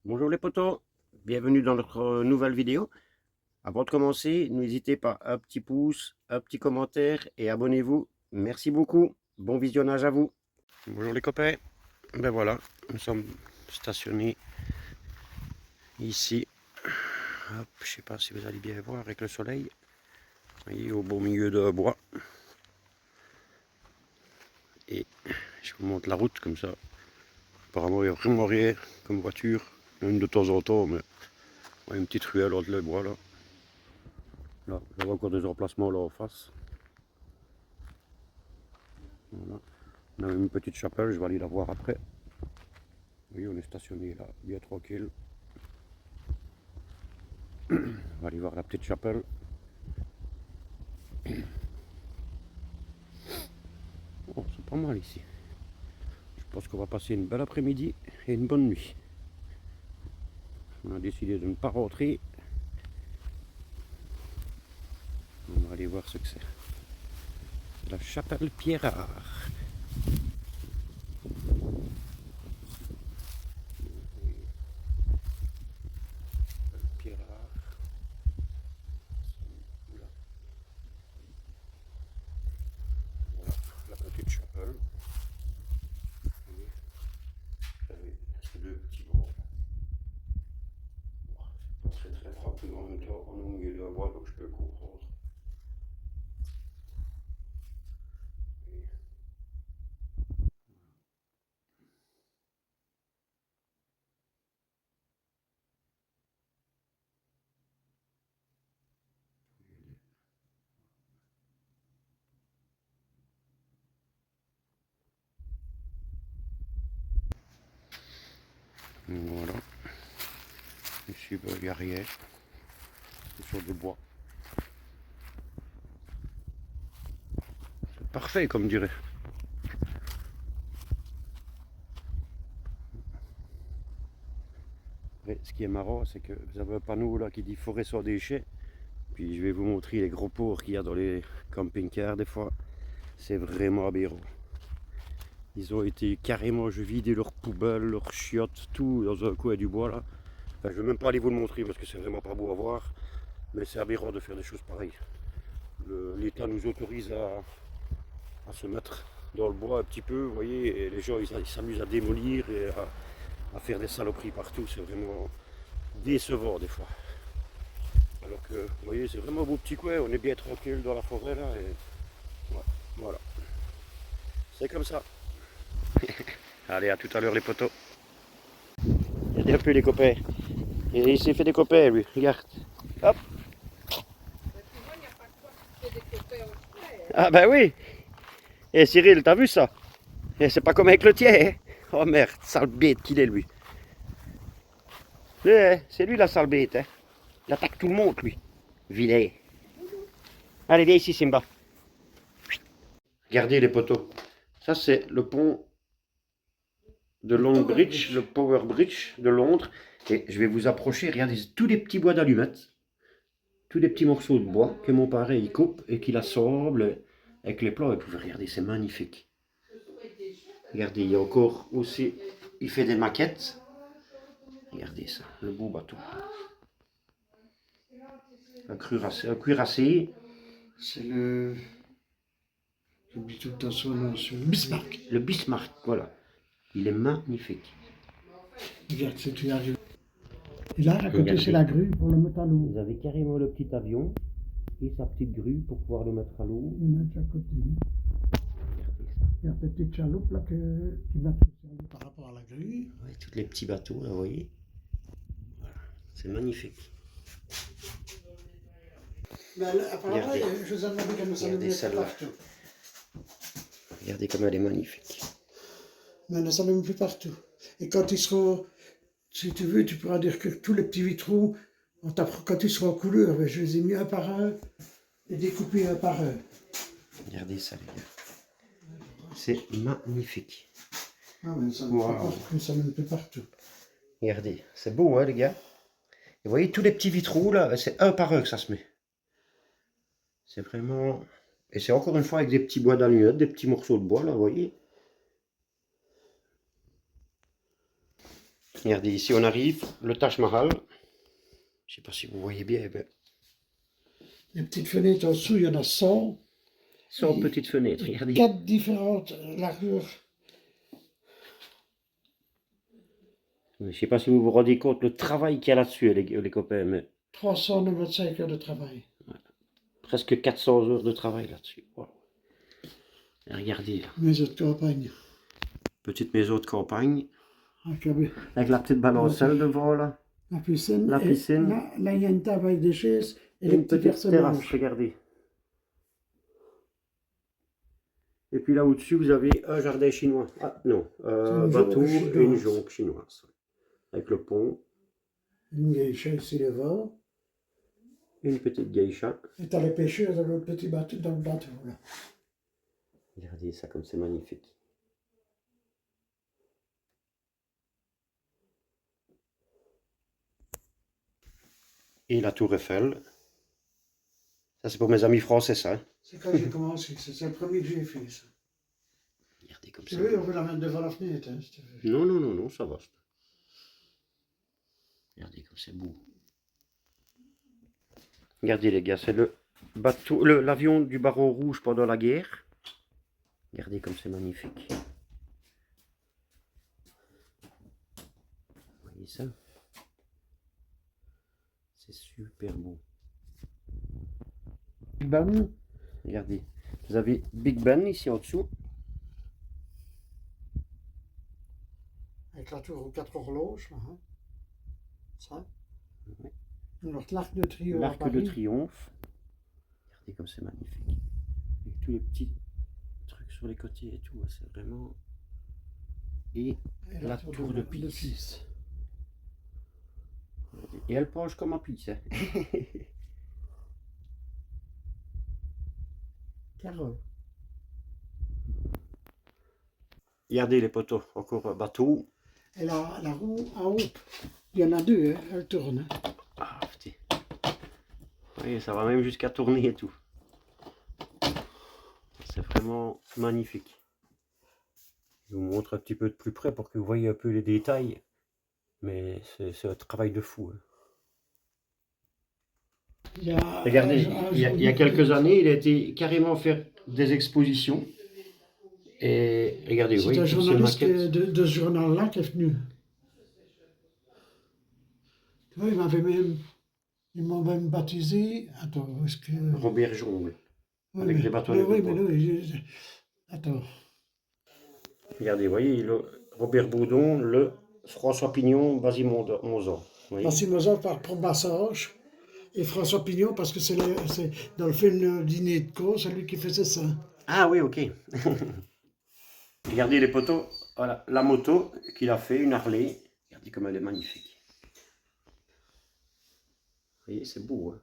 Bonjour les potos, bienvenue dans notre nouvelle vidéo. Avant de commencer, n'hésitez pas un petit pouce, un petit commentaire et abonnez-vous. Merci beaucoup, bon visionnage à vous. Bonjour les copains, ben voilà, nous sommes stationnés ici. Hop, je sais pas si vous allez bien voir avec le soleil. Vous voyez, au beau milieu de bois. Et je vous montre la route comme ça. Apparemment, il n'y a vraiment rien comme voiture. Une de temps en temps, mais ouais, une petite ruelle entre les bois là. Là, j'avais encore des emplacements là en face. Voilà. On a une petite chapelle, je vais aller la voir après. Oui, on est stationné là, bien tranquille. On va aller voir la petite chapelle. Oh, c'est pas mal ici. Je pense qu'on va passer une belle après-midi et une bonne nuit. On a décidé de ne pas rentrer. On va aller voir ce que c'est. La chapelle Pierrard. Pierrard. Là. Voilà, la petite chapelle. C'est deux petits bords. C'est pas très très propre, mais en même temps, on est au milieu de la bois, donc je peux comprendre. Voilà. Ici, il n'y a rien. C'est sur du bois. C'est parfait, comme dirait. Et ce qui est marrant, c'est que vous avez un panneau là qui dit forêt sans déchets. Puis je vais vous montrer les gros porcs qu'il y a dans les camping-cars des fois. C'est vraiment aberrant. Ils ont été carrément, je vidais leurs poubelles, leurs chiottes, tout dans un coin du bois là. Enfin, je ne vais même pas aller vous le montrer parce que c'est vraiment pas beau à voir. Mais c'est aberrant de faire des choses pareilles. L'État nous autorise à se mettre dans le bois un petit peu, vous voyez, et les gens ils s'amusent à démolir et à faire des saloperies partout. C'est vraiment décevant des fois. Alors que, vous voyez, c'est vraiment un beau petit coin, on est bien tranquille dans la forêt là, et ouais, voilà. C'est comme ça. Allez, à tout à l'heure les potos. Regardez un peu les copains. Et il s'est fait des copains lui, regarde. Hop. Ah ben oui. Et Cyril, t'as vu ça? Et c'est pas comme avec le tien, hein? Oh merde, sale bête qu'il est lui. C'est lui la sale bête, hein. Il attaque tout le monde lui. Vilain. Allez, viens ici Simba. Regardez les potos. Ça c'est le pont de Longbridge, le Power Bridge de Londres. Et je vais vous approcher, regardez, tous les petits bois d'allumettes, tous les petits morceaux de bois que mon père il coupe et qu'il assemble avec les plans. Et puis regardez, c'est magnifique. Regardez, il y a encore aussi, il fait des maquettes. Regardez ça, le beau bateau. Un cuirassé. C'est le. J'oublie tout le temps son nom, le Bismarck. Le Bismarck, voilà. Il est magnifique. Regarde, c'est tu arrives. Et là, à côté, Regardez. c'est la grue pour le mettre à l'eau. Vous avez carrément le petit avion et sa petite grue pour pouvoir le mettre à l'eau. Il y en a déjà à côté. Regardez ça. Il y a des petites chaloupes là qui mettent sur l'eau par rapport à la grue. Ouais, tous les petits bateaux, là, vous voyez. Voilà. C'est magnifique. Mais apparemment, Regardez. je vous ai demandé qu'elle ne Regardez s'allume pas celle-là. partout. Regardez comme elle est magnifique. Mais elle ne s'allume plus partout. Et quand ils seront. Si tu veux, tu pourras dire que tous les petits vitraux, quand ils seront en couleur, ben, je les ai mis un par un et découpés un par un. Regardez ça, les gars. C'est magnifique. Ah, mais ça Wow. ne s'allume plus partout. Regardez, c'est beau, hein, les gars. Et vous voyez tous les petits vitraux, là, c'est un par un que ça se met. C'est vraiment... Et c'est encore une fois avec des petits bois d'allumettes, des petits morceaux de bois, là, vous voyez. Regardez, ici on arrive, le Taj Mahal. Je sais pas si vous voyez bien. Ben, Les petites fenêtres en dessous, il y en a 100. 100 petites fenêtres, regardez. 4 différentes largeurs. Je sais pas si vous vous rendez compte le travail qu'il y a là-dessus, les copains, mais 395 heures de travail. presque 400 heures de travail là-dessus. Wow. Et regardez là, Maison de campagne. petite maison de campagne, Avec avec la petite balancelle devant là, la piscine. la piscine. Là, il y a une table avec des chaises et Et les une petits petite terrasse, personnages. regardez. Et puis là au-dessus, vous avez un jardin chinois. Ah non, un une bateau jonque et chinoise. une jonque chinoise. Avec le pont, Une geisha ici devant. une petite geisha. Et t'as les pêcheurs dans le petit bateau, dans le bateau là. Regardez ça comme c'est magnifique. Et la tour Eiffel. Ça c'est pour mes amis français ça. Hein. C'est quand j'ai commencé, c'est le premier que j'ai fait ça. Regardez comme Tu ça. veux, on peut la mettre devant la fenêtre, hein, si tu veux. Non, non, non, non, ça va. Regardez comme c'est beau. Regardez les gars, c'est le bateau, l'avion du Baron Rouge pendant la guerre. Regardez comme c'est magnifique. Vous voyez ça? C'est super beau. Big Ben, Regardez, vous avez Big Ben ici en dessous. avec la tour aux 4 horloges, là, hein. Ça. Ouais. Alors, l'arc de triomphe. L'arc de triomphe. Regardez comme c'est magnifique. Avec tous les petits trucs sur les côtés et tout, c'est vraiment... Et la tour de Pise. Et elle penche comme un Pise. Hein. Carole. Regardez les poteaux, encore un bateau. Et la roue en haut, il y en a deux, hein, elle tourne. Hein. Ah, putain. Oui, ça va même jusqu'à tourner et tout. C'est vraiment magnifique. Je vous montre un petit peu de plus près pour que vous voyez un peu les détails. Mais c'est un travail de fou. Hein. Regardez, il y a quelques années, il a été carrément faire des expositions. Et regardez, vous c'est voyez, un toutes ces journaliste maquettes. de ce journal-là qui est venu. Tu vois, ils m'ont même baptisé. Attends, où est-ce que. Robert Jongle. Oui, avec mais, des bâtonnets oui, de mais bois. oui, attends. Regardez, vous voyez, le Robert Boudon, le François Pignon, Basile Monzon. Massim Mozart pour Massage et François Pignon parce que c'est dans le film Dîner de con, c'est lui qui faisait ça. Ah oui, ok. Regardez les poteaux. Voilà, la moto qu'il a fait, une Harley. Regardez comme elle est magnifique. Vous voyez, c'est beau. Hein.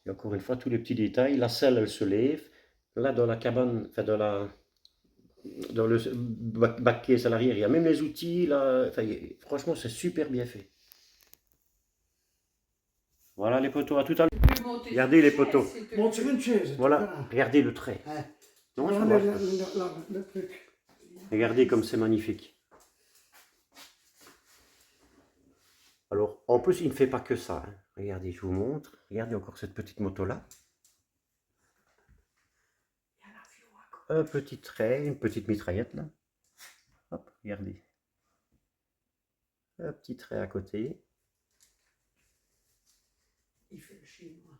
Et encore une fois, tous les petits détails. La selle, elle se lève. Là, dans la cabane, enfin, dans le back case à l'arrière, il y a même les outils. Là. Enfin, franchement, c'est super bien fait. Voilà les poteaux, à tout à l'heure. Regardez les poteaux. Monte sur une chaise. Voilà, regardez le trait. Ouais. Non, ça Voilà va. le truc. Regardez comme c'est magnifique. Alors, en plus, il ne fait pas que ça. Hein. Regardez, je vous montre. Regardez encore cette petite moto-là. Un petit trait, une petite mitraillette là. Hop, regardez. Un petit trait à côté. Il fait le chinois.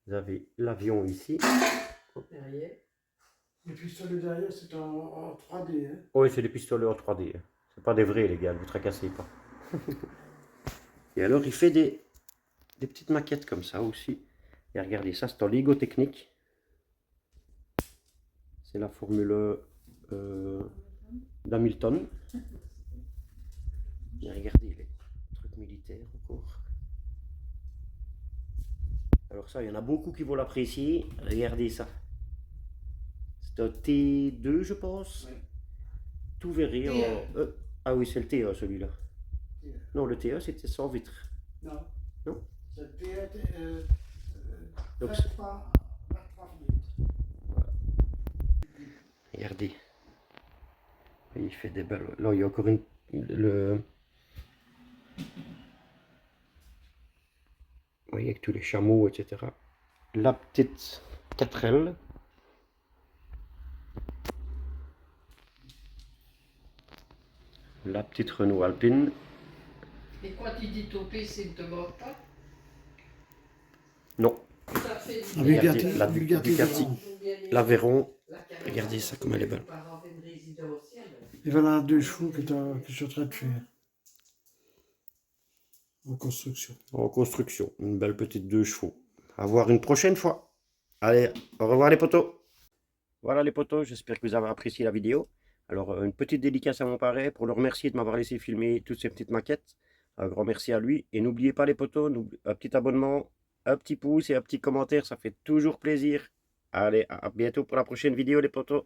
Vous avez l'avion ici. Derrière. Les pistolets derrière, c'est en 3D. Hein. Oui, c'est des pistolets en 3D. Hein. C'est pas des vrais, les gars, ne vous tracassez pas. Et alors, il fait des petites maquettes comme ça aussi. Et regardez, ça, c'est en Lego Technique. C'est la formule d'Hamilton. Et regardez les trucs militaires encore. Alors ça, il y en a beaucoup qui vont l'apprécier. Regardez ça. C'est un T2, je pense. Ouais. Tout verré. Ah oui, c'est le T1 celui-là. Non, le T1 c'était sans vitre. Non. Non. C'est le T1, Donc, 23 minutes. voilà. Regardez. Il fait des belles. Là, il y a encore Vous voyez, avec tous les chameaux, etc. La petite 4L. La petite Renault Alpine. Et quand tu dis topé, c'est ne te mord pas. Non. Ça fait La Regardez, Bugatti, la Bugatti Ducati. devant. L'Aveyron. la carrière. Regardez ça comme elle est belle. Par avoir une résidentielle. Et voilà 2 chevaux que je suis en train de faire. En construction. En construction. Une belle petite 2 chevaux. À voir une prochaine fois. Allez, au revoir les potos. Voilà les potos, j'espère que vous avez apprécié la vidéo. Alors, une petite dédicace à mon parrain pour le remercier de m'avoir laissé filmer toutes ces petites maquettes. Un grand merci à lui. Et n'oubliez pas les potos, un petit abonnement, un petit pouce et un petit commentaire, ça fait toujours plaisir. Allez, à bientôt pour la prochaine vidéo les potos.